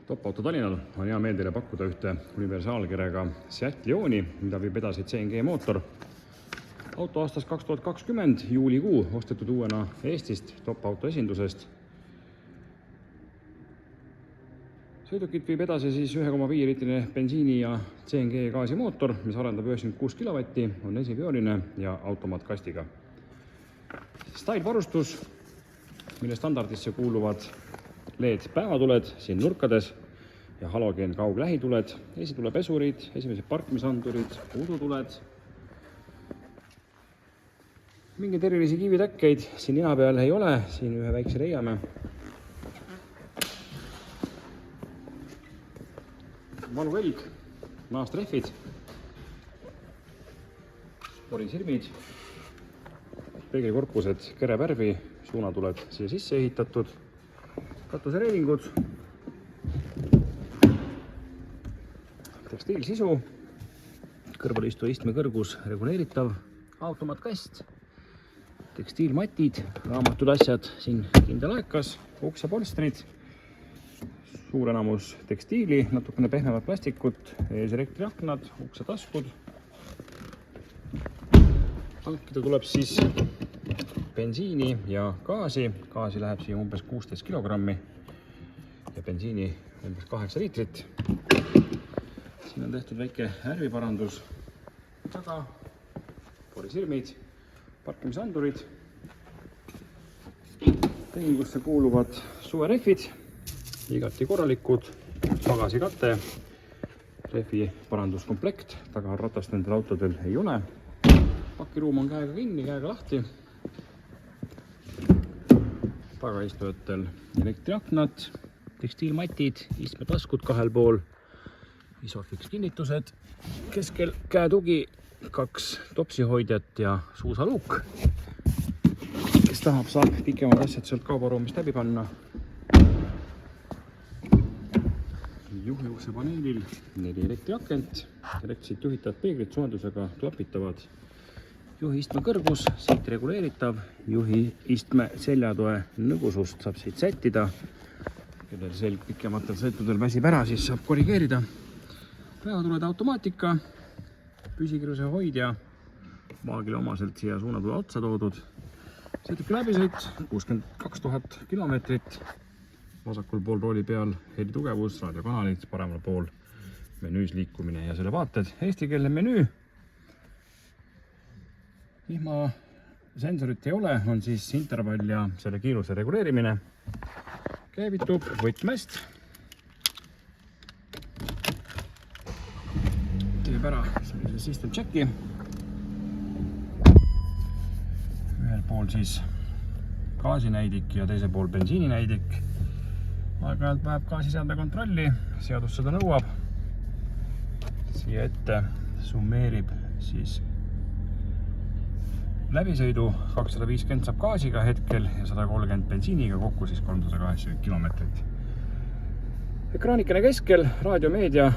Top Auto Tallinnal on hea meel teile pakkuda ühte universaalkerega Seat Leoni, mida viib edasi CNG mootor. Auto aastast 2020 juulikuu ostetud uuena Eestist Top Auto esindusest. Sõidukit viib edasi siis 1,5 liitrine bensiini ja CNG gaasimootor, mis arendab 96 kW, on esipöörine ja automaatkastiga. Style varustus, mille standardisse kuuluvad LED päevatuled siin nurkades ja halogeen kauglähituled, esitulepesurid, esimesed parkimisandurid, udutuled. Mingeid erilisi kivitäkkeid siin nina peal ei ole, siin ühe väikse reiame. Valuvelg, naastrehvid, porisirmid, peeglikorpused kerevärvi, suunatuled siia sisse ehitatud, katusereelingud, tekstiilsisu, kõrvalistuja istme kõrgus reguleeritav, automaatkast, tekstiilmatid, raamatud, asjad siin kindel aekas, uksepolstrid, suur enamus tekstiili, natukene pehmemat plastikut, ees elektriaknad, uksetaskud. Tankida tuleb siis bensiini ja gaasi. Gaasi läheb siia umbes 16 kilogrammi ja bensiini umbes 8 liitrit. Siin on tehtud väike ärviparandus. Taga porisirmid, parkimisandurid. Tehingusse kuuluvad suverehvid, igati korralikud, pagasikate, rehvi paranduskomplekt. Taga ratast nendel autodel ei ole. Pakiruum on käega kinni, käega lahti. Tagaistujatel elektriaknad, tekstiilmatid, istmetaskud kahel pool, Isofix kinnitused, keskel käetugi, 2 topsihoidjat ja suusaluuk. Kes tahab, saab pikemad asjad sealt kaubaruumist läbi panna. Juhiukse paneelil 4 elektriakent, elektriselt juhitavad peeglid soojendusega klapitavad. Juhi istme kõrgus, siit reguleeritav, juhi istme seljatoe nõgusust saab siit sättida. Kellel selg pikematel sõitudel väsib ära, siis saab korrigeerida. Päevatuled automaatika, püsikirjuse hoidja, maagile omaselt siia suunatule otsa toodud. Sõiduki läbisõit 62 000 kilomeetrit, vasakul pool rooli peal helitugevus, raadiokanalid, paremal pool menüüs liikumine ja selle vaated. Eestikeelne menüü. Vihma sensorit ei ole, on siis intervall ja selle kiiruse reguleerimine. Käivitub võtmest. Teeb ära sellise system checki. Ühel pool siis gaasinäidik ja teisel pool bensiininäidik. Aeg-ajalt vajab gaasiseadme kontrolli, seadus seda nõuab. Siia ette summeerib siis läbisõidu, 250 saab gaasiga hetkel ja 130 bensiiniga, kokku siis 380 kilomeetrit. Ekraanikene keskel, raadiomeedia,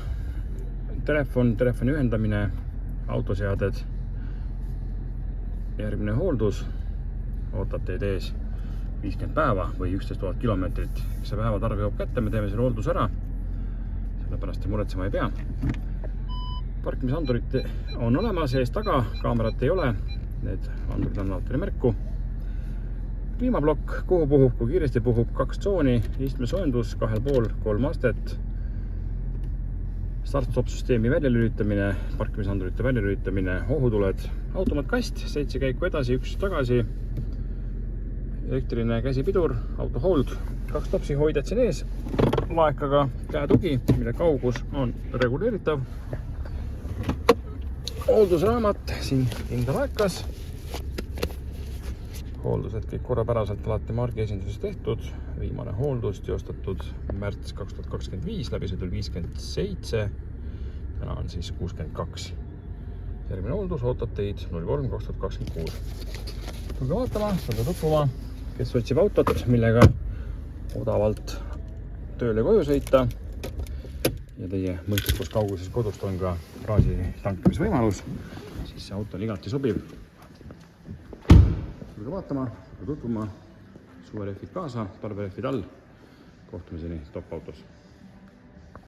telefoni ühendamine, autoseaded, järgmine hooldus, ootab teid ees 50 päeva või 11 000 kilomeetrit. See päevatarv jõuab kätte, me teeme selle hoolduse ära, sellepärast muretsema ei pea. Parkimisandurid on olemas, ees taga, kaamerat ei ole. Need andurid on autole märku. Kliimablokk, kuhu puhub, kui kiiresti puhub, 2 tsooni, istmesoojendus, 2 pool, 3 astet. Start-stop-süsteemi väljalülitamine, parkimisandurite väljalülitamine, ohutuled, automaatkast, 7 käiku edasi, 1 tagasi. Elektriline käsipidur, auto hold, 2 topsihoidjad siin ees, laekaga käetugi, mille kaugus on reguleeritav. Hooldusraamat, siin kindel aekas. Hooldused kõik korrapäraselt alati margi esinduses tehtud. Viimane hooldus teostatud märts 2025, läbisõidul 57. Täna on siis 62. Järgmine hooldus ootab teid 03/2026. Tulge vaatama, tulge tutvuma, kes otsib autot, millega odavalt tööle koju sõita. Ja teie mõistlikus kauguses kodust on ka gaasi tankimisvõimalus, siis see auto on igati sobiv. Tulge vaatama, tutvuma, suverehvid kaasa, talverehvid all. Kohtumiseni Top Autos.